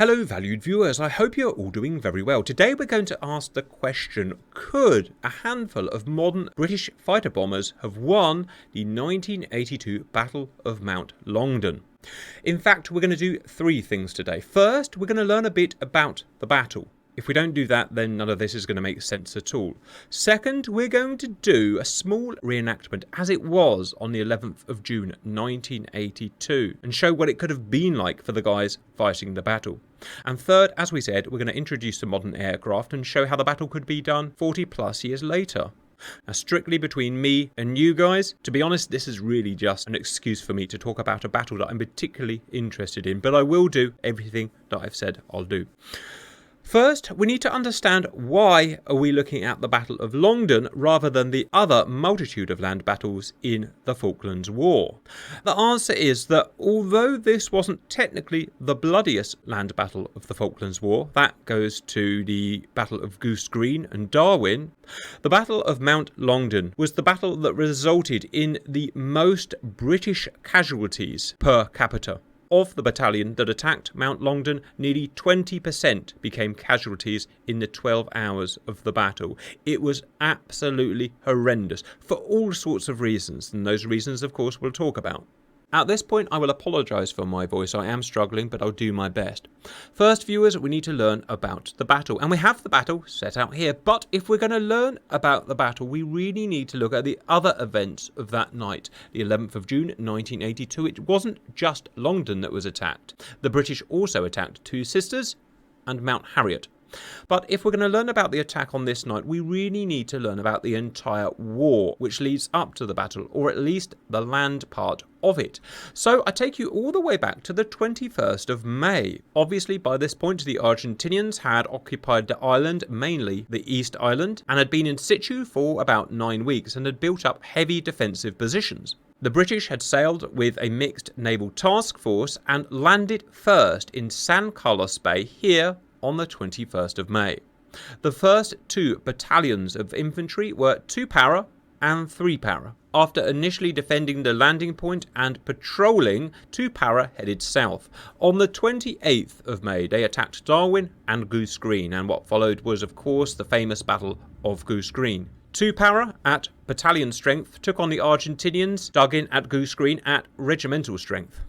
Hello valued viewers, I hope you're all doing very well. Today we're going to ask the question, could a handful of modern British fighter bombers have won the 1982 Battle of Mount Longdon? In fact, we're going to do three things today. First, we're going to learn a bit about the battle. If we don't do that, then none of this is going to make sense at all. Second, we're going to do a small reenactment as it was on the 11th of June 1982 and show what it could have been like for the guys fighting the battle. And third, as we said, we're going to introduce the modern aircraft and show how the battle could be done 40 plus years later. Now, strictly between me and you guys, to be honest, this is really just an excuse for me to talk about a battle that I'm particularly interested in, but I will do everything that I've said I'll do. First, we need to understand why are we looking at the Battle of Longdon rather than the other multitude of land battles in the Falklands War. The answer is that although this wasn't technically the bloodiest land battle of the Falklands War, that goes to the Battle of Goose Green and Darwin, the Battle of Mount Longdon was the battle that resulted in the most British casualties per capita. Of the battalion that attacked Mount Longdon, nearly 20% became casualties in the 12 hours of the battle. It was absolutely horrendous for all sorts of reasons, and those reasons, of course, we'll talk about. At this point, I will apologise for my voice. I am struggling, but I'll do my best. First, viewers, we need to learn about the battle. And we have the battle set out here. But if we're going to learn about the battle, we really need to look at the other events of that night. The 11th of June, 1982. It wasn't just Longdon that was attacked. The British also attacked Two Sisters and Mount Harriet. But if we're going to learn about the attack on this night, we really need to learn about the entire war, which leads up to the battle, or at least the land part of it. So I take you all the way back to the 21st of May. Obviously, by this point, the Argentinians had occupied the island, mainly the East Island, and had been in situ for about 9 weeks and had built up heavy defensive positions. The British had sailed with a mixed naval task force and landed first in San Carlos Bay here on the 21st of May. The first two battalions of infantry were 2 para and 3 para. After initially defending the landing point and patrolling, 2 para headed south. On the 28th of May, they attacked Darwin and Goose Green, and what followed was, of course, the famous Battle of Goose Green. 2 para at battalion strength took on the Argentinians, dug in at Goose Green at regimental strength.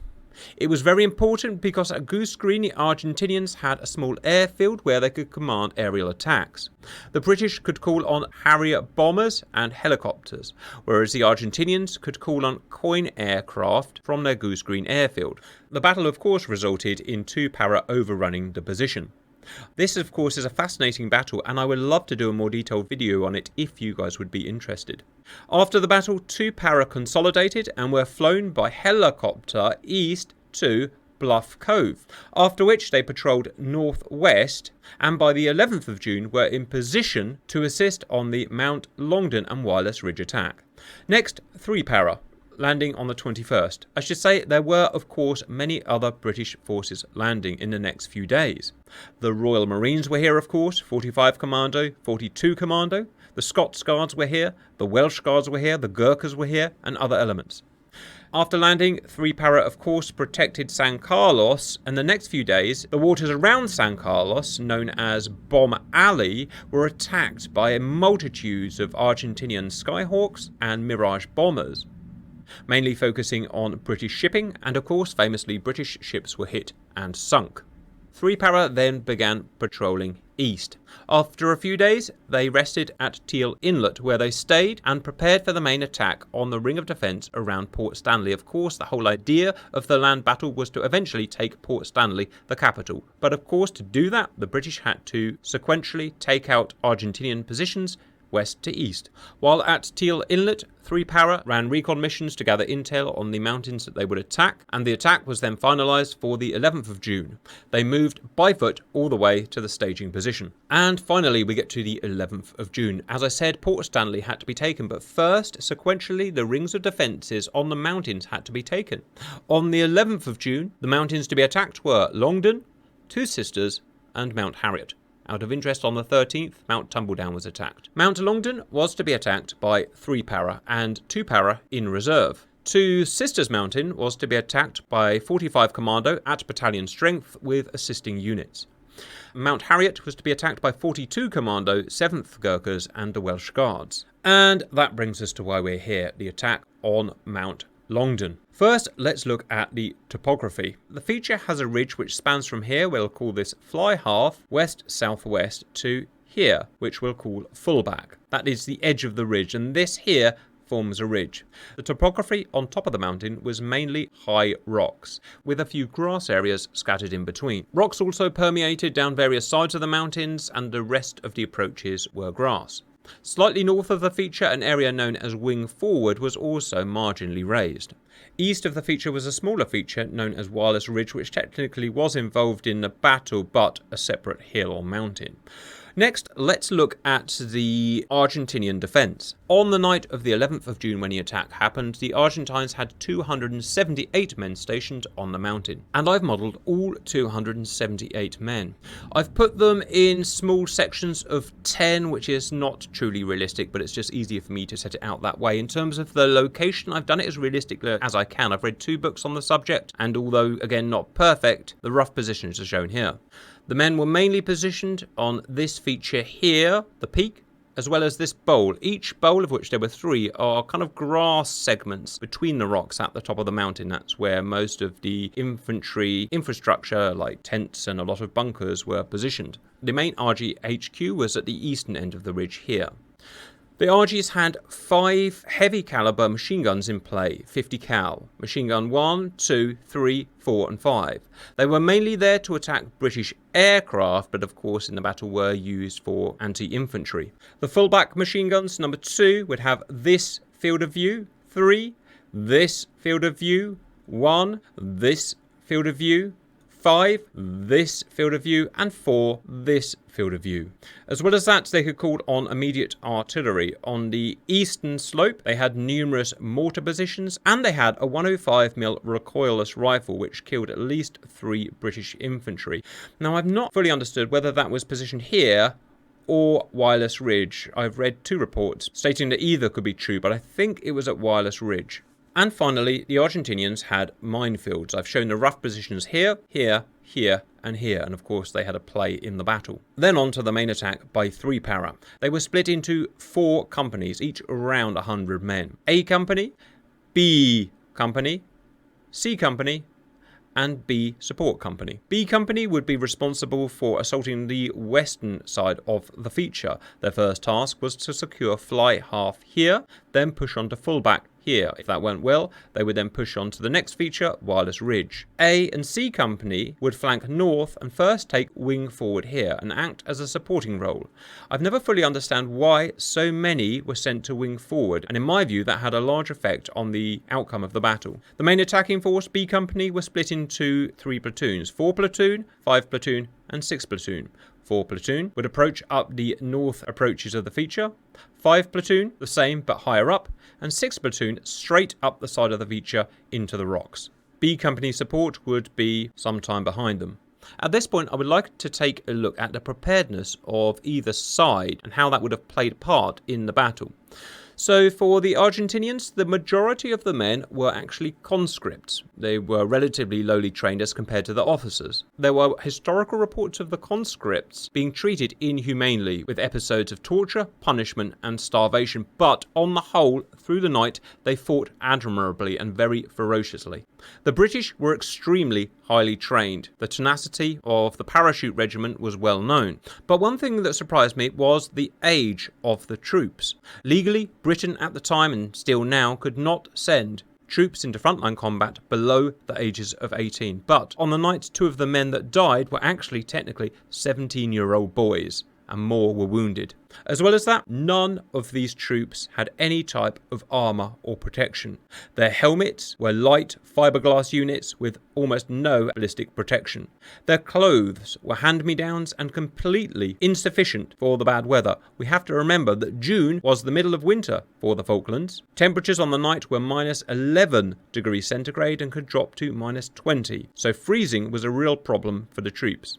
It was very important because at Goose Green the Argentinians had a small airfield where they could command aerial attacks. The British could call on Harrier bombers and helicopters, whereas the Argentinians could call on Coin aircraft from their Goose Green airfield. The battle of course resulted in 2 para overrunning the position. This of course is a fascinating battle, and I would love to do a more detailed video on it if you guys would be interested. After the battle, 2 para consolidated and were flown by helicopter east to Bluff Cove, after which they patrolled northwest and by the 11th of June were in position to assist on the Mount Longdon and Wireless Ridge attack. Next, 3 para. Landing on the 21st. I should say there were, of course, many other British forces landing in the next few days. The Royal Marines were here, of course, 45 Commando, 42 Commando. The Scots Guards were here, the Welsh Guards were here, the Gurkhas were here, and other elements. After landing, 3 para, of course, protected San Carlos, and the next few days, the waters around San Carlos, known as Bomb Alley, were attacked by multitudes of Argentinian Skyhawks and Mirage bombers, mainly focusing on British shipping, and of course famously British ships were hit and sunk. 3 para then began patrolling east. After a few days they rested at Teal Inlet, where they stayed and prepared for the main attack on the ring of defence around Port Stanley. Of course the whole idea of the land battle was to eventually take Port Stanley, the capital, but of course to do that the British had to sequentially take out Argentinian positions west to east. While at Teal Inlet, 3 para ran recon missions to gather intel on the mountains that they would attack, and the attack was then finalised for the 11th of June. They moved by foot all the way to the staging position. And finally we get to the 11th of June. As I said, Port Stanley had to be taken, but first, sequentially, the rings of defences on the mountains had to be taken. On the 11th of June, the mountains to be attacked were Longdon, Two Sisters and Mount Harriet. Out of interest, on the 13th, Mount Tumbledown was attacked. Mount Longdon was to be attacked by 3 para and 2 para in reserve. Two Sisters Mountain was to be attacked by 45 Commando at battalion strength with assisting units. Mount Harriet was to be attacked by 42 Commando, 7th Gurkhas and the Welsh Guards. And that brings us to why we're here, the attack on Mount Longdon. First, let's look at the topography. The feature has a ridge which spans from here, we'll call this fly half, west-southwest, to here, which we'll call fullback. That is the edge of the ridge, and this here forms a ridge. The topography on top of the mountain was mainly high rocks, with a few grass areas scattered in between. Rocks also permeated down various sides of the mountains, and the rest of the approaches were grass. Slightly north of the feature, an area known as Wing Forward was also marginally raised. East of the feature was a smaller feature known as Wireless Ridge, which technically was involved in the battle, but a separate hill or mountain. Next, let's look at the Argentinian defence. On the night of the 11th of June when the attack happened, the Argentines had 278 men stationed on the mountain. And I've modelled all 278 men. I've put them in small sections of 10, which is not truly realistic, but it's just easier for me to set it out that way. In terms of the location, I've done it as realistically as I can. I've read 2 books on the subject, and although, again, not perfect, the rough positions are shown here. The men were mainly positioned on this feature here, the peak, as well as this bowl. Each bowl, of which there were 3, are kind of grass segments between the rocks at the top of the mountain. That's where most of the infantry infrastructure, like tents and a lot of bunkers, were positioned. The main RG HQ was at the eastern end of the ridge here. The RGs had 5 heavy caliber machine guns in play, 50 cal, machine gun 1, 2, 3, 4 and 5. They were mainly there to attack British aircraft, but of course in the battle were used for anti-infantry. The fullback machine guns, number 2, would have this field of view, 3, this field of view, 1, this field of view, 5, this field of view, and 4, this field of view. As well as that, they could call on immediate artillery. On the eastern slope, they had numerous mortar positions, and they had a 105mm recoilless rifle, which killed at least 3 British infantry. Now, I've not fully understood whether that was positioned here or Wireless Ridge. I've read 2 reports stating that either could be true, but I think it was at Wireless Ridge. And finally, the Argentinians had minefields. I've shown the rough positions here, here, here, and here, and of course they had a play in the battle. Then on to the main attack by 3 para. They were split into 4 companies, each around 100 men. A company, B company, C company, and B support company. B company would be responsible for assaulting the western side of the feature. Their first task was to secure fly half here, then push on to fullback here. If that went well, they would then push on to the next feature, Wireless Ridge. A and C company would flank north and first take wing forward here and act as a supporting role. I've never fully understand why so many were sent to wing forward, and in my view that had a large effect on the outcome of the battle. The main attacking force, B company, was split into 3 platoons, 4 platoon, 5 platoon and 6 platoon. 4 platoon would approach up the north approaches of the feature, 5 platoon the same but higher up, and 6 platoon straight up the side of the feature into the rocks. B company support would be sometime behind them. At this point, I would like to take a look at the preparedness of either side and how that would have played a part in the battle. So for the Argentinians, the majority of the men were actually conscripts. They were relatively lowly trained as compared to the officers. There were historical reports of the conscripts being treated inhumanely with episodes of torture, punishment and starvation, but on the whole, through the night, they fought admirably and very ferociously. The British were extremely highly trained. The tenacity of the parachute regiment was well known. But one thing that surprised me was the age of the troops. Legally, Britain at the time and still now could not send troops into frontline combat below the ages of 18. But on the night, 2 of the men that died were actually technically 17-year-old boys, and more were wounded. As well as that, none of these troops had any type of armour or protection. Their helmets were light fiberglass units with almost no ballistic protection. Their clothes were hand-me-downs and completely insufficient for the bad weather. We have to remember that June was the middle of winter for the Falklands. Temperatures on the night were minus 11 degrees centigrade and could drop to minus 20, so freezing was a real problem for the troops.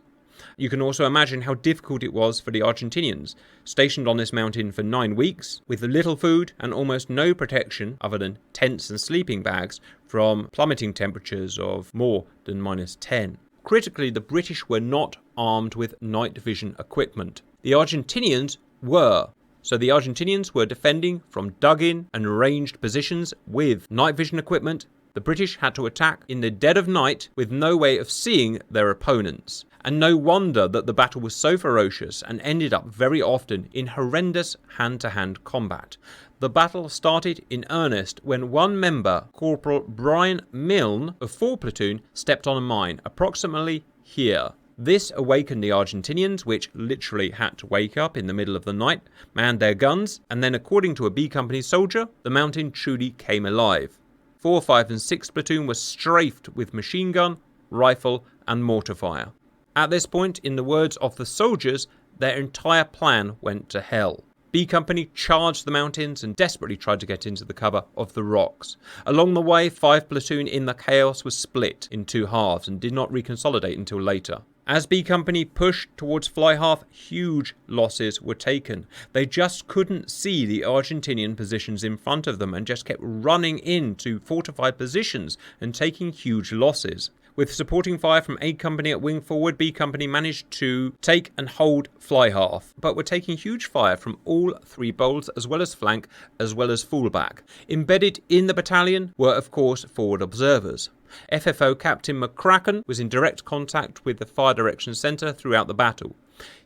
You can also imagine how difficult it was for the Argentinians, stationed on this mountain for 9 weeks, with little food and almost no protection other than tents and sleeping bags from plummeting temperatures of more than -10. Critically, the British were not armed with night vision equipment. The Argentinians were. So the Argentinians were defending from dug-in and ranged positions with night vision equipment. The British had to attack in the dead of night with no way of seeing their opponents. And no wonder that the battle was so ferocious and ended up very often in horrendous hand-to-hand combat. The battle started in earnest when one member, Corporal Brian Milne of 4 Platoon, stepped on a mine, approximately here. This awakened the Argentinians, which literally had to wake up in the middle of the night, manned their guns, and then according to a B Company soldier, the mountain truly came alive. 4, 5 and 6 Platoon were strafed with machine gun, rifle and mortar fire. At this point, in the words of the soldiers, their entire plan went to hell. B Company charged the mountains and desperately tried to get into the cover of the rocks. Along the way, 5 Platoon in the chaos was split in 2 halves and did not reconsolidate until later. As B Company pushed towards Fly Half, huge losses were taken. They just couldn't see the Argentinian positions in front of them and just kept running into fortified positions and taking huge losses. With supporting fire from A Company at wing forward, B Company managed to take and hold Fly Half, but were taking huge fire from all 3 bolts as well as flank as well as fullback. Embedded in the battalion were of course forward observers. FFO Captain McCracken was in direct contact with the Fire Direction Centre throughout the battle.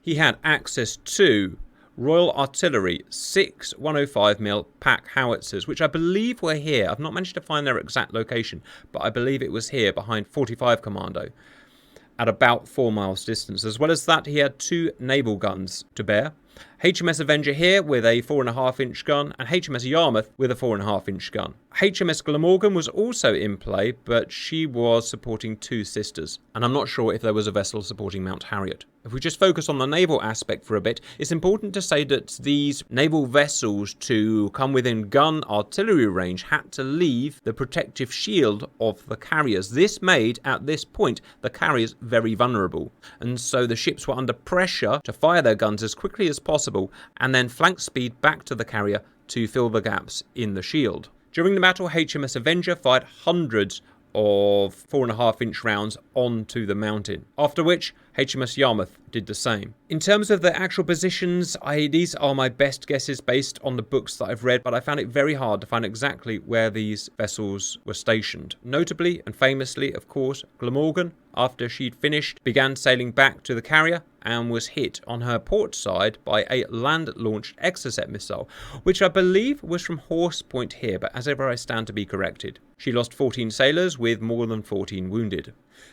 He had access to Royal Artillery 6 105mm pack howitzers, which I believe were here. I've not managed to find their exact location, but I believe it was here behind 45 Commando at about 4 miles distance. As well as that, he had 2 naval guns to bear. HMS Avenger here with a 4.5-inch gun and HMS Yarmouth with a 4.5-inch gun. HMS Glamorgan was also in play, but she was supporting 2 sisters, and I'm not sure if there was a vessel supporting Mount Harriet. If we just focus on the naval aspect for a bit, it's important to say that these naval vessels, to come within gun artillery range, had to leave the protective shield of the carriers. This made, at this point, the carriers very vulnerable, and so the ships were under pressure to fire their guns as quickly as possible and then flank speed back to the carrier to fill the gaps in the shield. During the battle, HMS Avenger fired hundreds of 4.5-inch rounds onto the mountain, after which HMS Yarmouth did the same. In terms of the actual positions, these are my best guesses based on the books that I've read, but I found it very hard to find exactly where these vessels were stationed. Notably and famously, of course, Glamorgan, after she'd finished, began sailing back to the carrier and was hit on her port side by a land-launched Exocet missile, which I believe was from Horse Point here, but as ever I stand to be corrected. She lost 14 sailors with more than 14 wounded.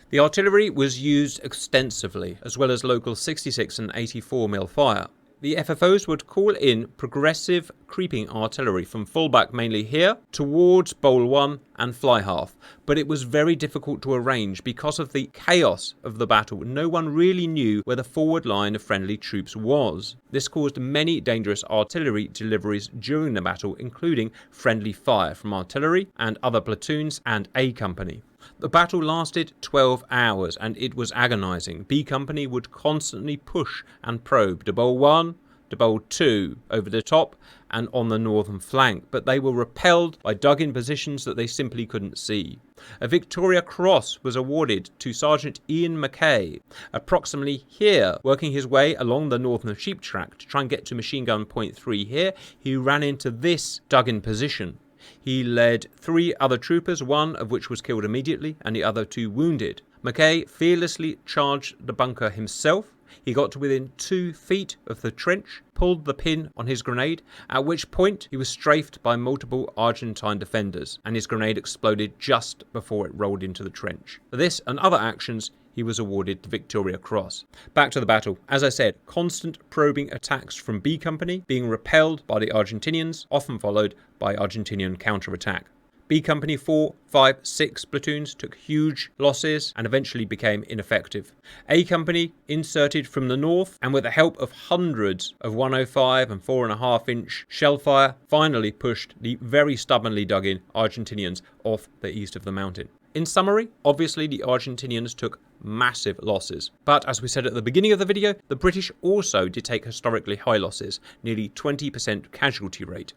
The artillery was used extensively, as well as local 66 and 84mm fire. The FFOs would call in progressive creeping artillery from fullback, mainly here, towards Bowl 1 and Fly Half, but it was very difficult to arrange because of the chaos of the battle. No one really knew where the forward line of friendly troops was. This caused many dangerous artillery deliveries during the battle, including friendly fire from artillery and other platoons and A Company. The battle lasted 12 hours and it was agonising. B Company would constantly push and probe to Bowl 1, to Bowl 2, over the top and on the northern flank, but they were repelled by dug-in positions that they simply couldn't see. A Victoria Cross was awarded to Sergeant Ian Mackay, approximately here, working his way along the northern sheep track to try and get to machine gun point 3 here. He ran into this dug-in position. He led 3 other troopers, one of which was killed immediately and the other 2 wounded. Mackay fearlessly charged the bunker himself. He got to within 2 feet of the trench, pulled the pin on his grenade, at which point he was strafed by multiple Argentine defenders, and his grenade exploded just before it rolled into the trench. For this and other actions, he was awarded the Victoria Cross. Back to the battle. As I said, constant probing attacks from B Company being repelled by the Argentinians, often followed by Argentinian counterattack. B Company 4, 5, 6 platoons took huge losses and eventually became ineffective. A Company inserted from the north and with the help of hundreds of 105 and 4.5-inch shell fire finally pushed the very stubbornly dug in Argentinians off the east of the mountain. In summary, obviously the Argentinians took massive losses. But as we said at the beginning of the video, the British also did take historically high losses, nearly 20% casualty rate.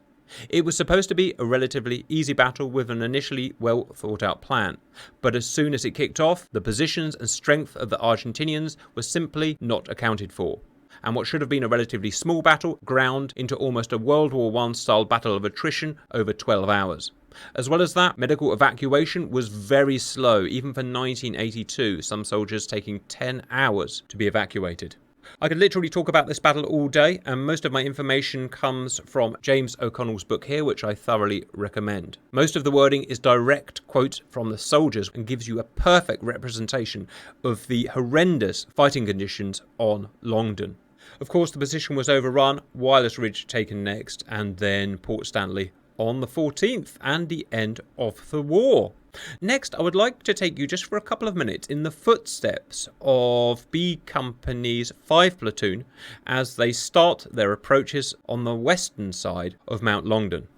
It was supposed to be a relatively easy battle with an initially well thought out plan, but as soon as it kicked off, the positions and strength of the Argentinians were simply not accounted for. And what should have been a relatively small battle ground into almost a World War I style battle of attrition over 12 hours. As well as that, medical evacuation was very slow, even for 1982, some soldiers taking 10 hours to be evacuated. I could literally talk about this battle all day, and most of my information comes from James O'Connell's book here, which I thoroughly recommend. Most of the wording is direct quote from the soldiers and gives you a perfect representation of the horrendous fighting conditions on Longdon. Of course, the position was overrun, Wireless Ridge taken next, and then Port Stanley on the 14th, and the end of the war. Next, I would like to take you just for a couple of minutes in the footsteps of B Company's 5 Platoon as they start their approaches on the western side of Mount Longdon.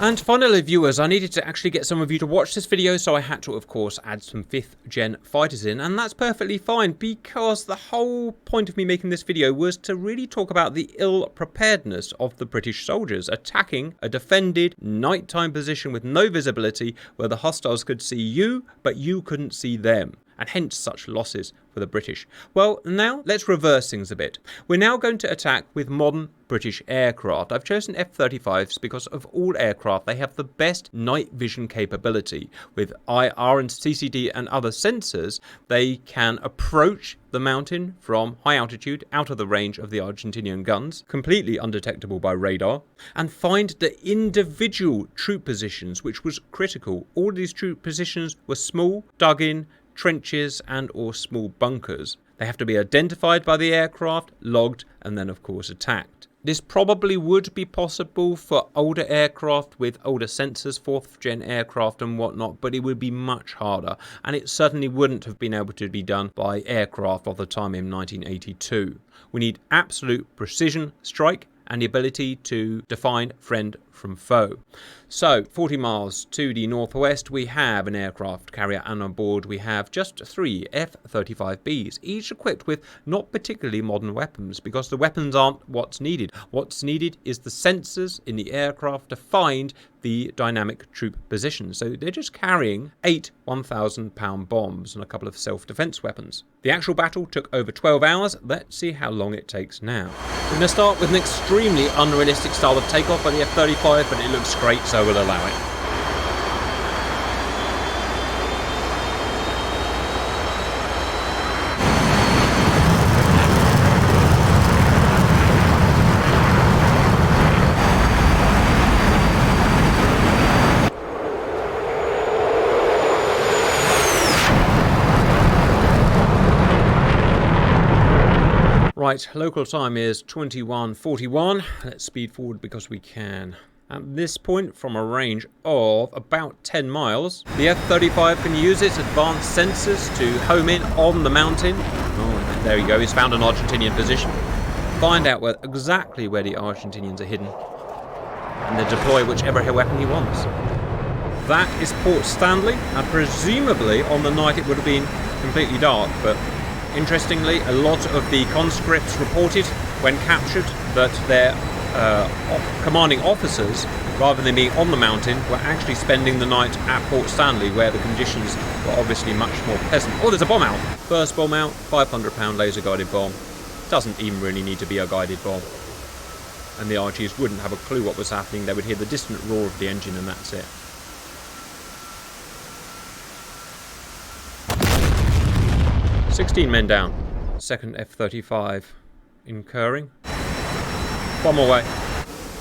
And finally, viewers, I needed to actually get some of you to watch this video, so I had to, of course, add some 5th gen fighters in, and that's perfectly fine because the whole point of me making this video was to really talk about the ill-preparedness of the British soldiers attacking a defended nighttime position with no visibility where the hostiles could see you, but you couldn't see them. And hence such losses for the British. Well, now let's reverse things a bit. We're now going to attack with modern British aircraft. I've chosen F-35s because of all aircraft they have the best night vision capability. With IR and CCD and other sensors, they can approach the mountain from high altitude out of the range of the Argentinian guns, completely undetectable by radar, and find the individual troop positions, which was critical. All these troop positions were small, dug in, trenches and or small bunkers. They have to be identified by the aircraft, logged, and then of course attacked. This probably would be possible for older aircraft with older sensors, 4th gen aircraft and whatnot, but it would be much harder, and it certainly wouldn't have been able to be done by aircraft of the time in 1982. We need absolute precision strike and the ability to define friend from foe. So 40 miles to the northwest we have an aircraft carrier, and on board we have just 3 F-35Bs, each equipped with not particularly modern weapons because the weapons aren't what's needed. What's needed is the sensors in the aircraft to find the dynamic troop positions. So they're just carrying 8 1,000-pound bombs and a couple of self-defense weapons. The actual battle took over 12 hours. Let's see how long it takes now. We're going to start with an extremely unrealistic style of takeoff by the F-35, but it looks great, so we'll allow it. Right, local time is 21:41. Let's speed forward because we can. At this point, from a range of about 10 miles, the F-35 can use its advanced sensors to home in on the mountain. Oh, there you go, he's found an Argentinian position. Find out exactly where the Argentinians are hidden, and then deploy whichever weapon he wants. That is Port Stanley, and presumably on the night it would have been completely dark, but interestingly, a lot of the conscripts reported when captured that their commanding officers, rather than being on the mountain, were actually spending the night at Port Stanley, where the conditions were obviously much more pleasant. Oh, there's a bomb out! First bomb out, 500-pound laser guided bomb. Doesn't even really need to be a guided bomb. And the Archies wouldn't have a clue what was happening. They would hear the distant roar of the engine and that's it. "16 men down. Second F-35 incurring. Bomb away."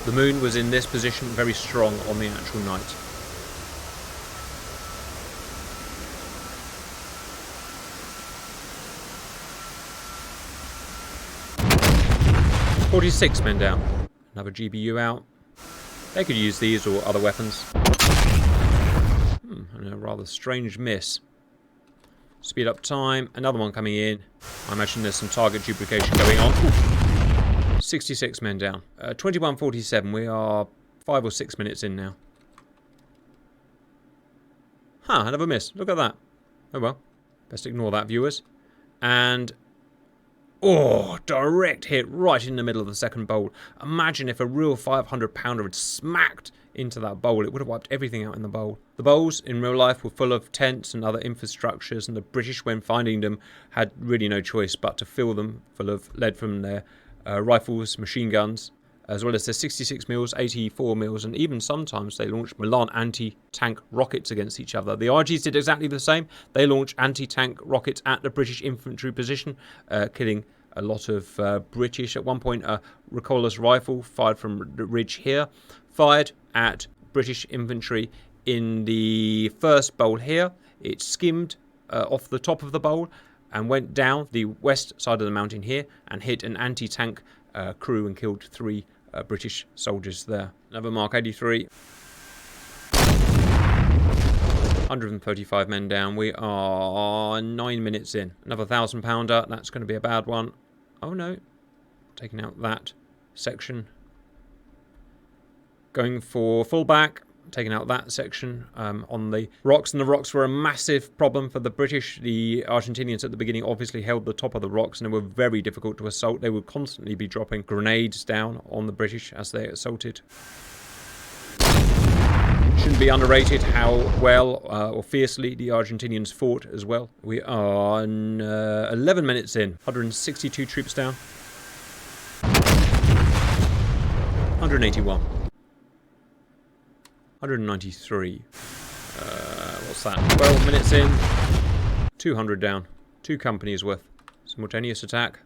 The moon was in this position very strong on the actual night. "46 men down. Another GBU out. They could use these or other weapons. And a rather strange miss. Speed up time. Another one coming in. I imagine there's some target duplication going on. 66 men down. 21:47. We are 5 or 6 minutes in now. Another miss. Look at that. Oh well. Best ignore that, viewers. And... oh, direct hit right in the middle of the second bowl. Imagine if a real 500-pounder had smacked into that bowl. It would have wiped everything out in the bowl. The bowls in real life were full of tents and other infrastructures, and the British, when finding them, had really no choice but to fill them full of lead from their rifles, machine guns, as well as their 66 mils, 84 mils, and even sometimes they launched Milan anti-tank rockets against each other. The RGs did exactly the same. They launched anti-tank rockets at the British infantry position, killing a lot of British. At one point, a recoilless rifle fired from the ridge here, fired at British infantry in the first bowl here. It skimmed off the top of the bowl and went down the west side of the mountain here and hit an anti-tank crew and killed 3 British soldiers there. Another Mark 83. 135 men down. We are 9 minutes in. Another 1,000-pounder. That's going to be a bad one. Oh no. Taking out that section. Going for fullback. Taking out that section on the rocks. And the rocks were a massive problem for the British. The Argentinians at the beginning obviously held the top of the rocks and they were very difficult to assault. They would constantly be dropping grenades down on the British as they assaulted. Shouldn't be underrated how well or fiercely the Argentinians fought as well. We are 11 minutes in. 162 troops down. 181. 193. What's that? 12 minutes in. 200 down. 2 companies worth. Simultaneous attack.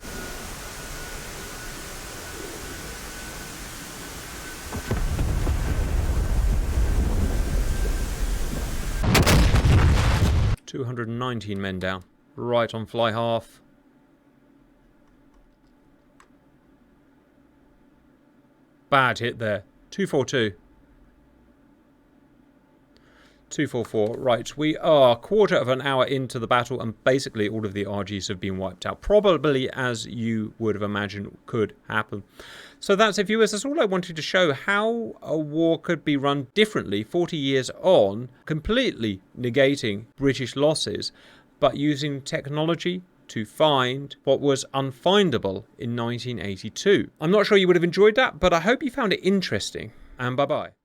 $219 men down. Right on fly half. Bad hit there. 242. 244. Right, we are a quarter of an hour into the battle and basically all of the RGs have been wiped out. Probably as you would have imagined could happen. So that's it, viewers. That's all I wanted to show, how a war could be run differently 40 years on, completely negating British losses, but using technology to find what was unfindable in 1982. I'm not sure you would have enjoyed that, but I hope you found it interesting. And bye-bye.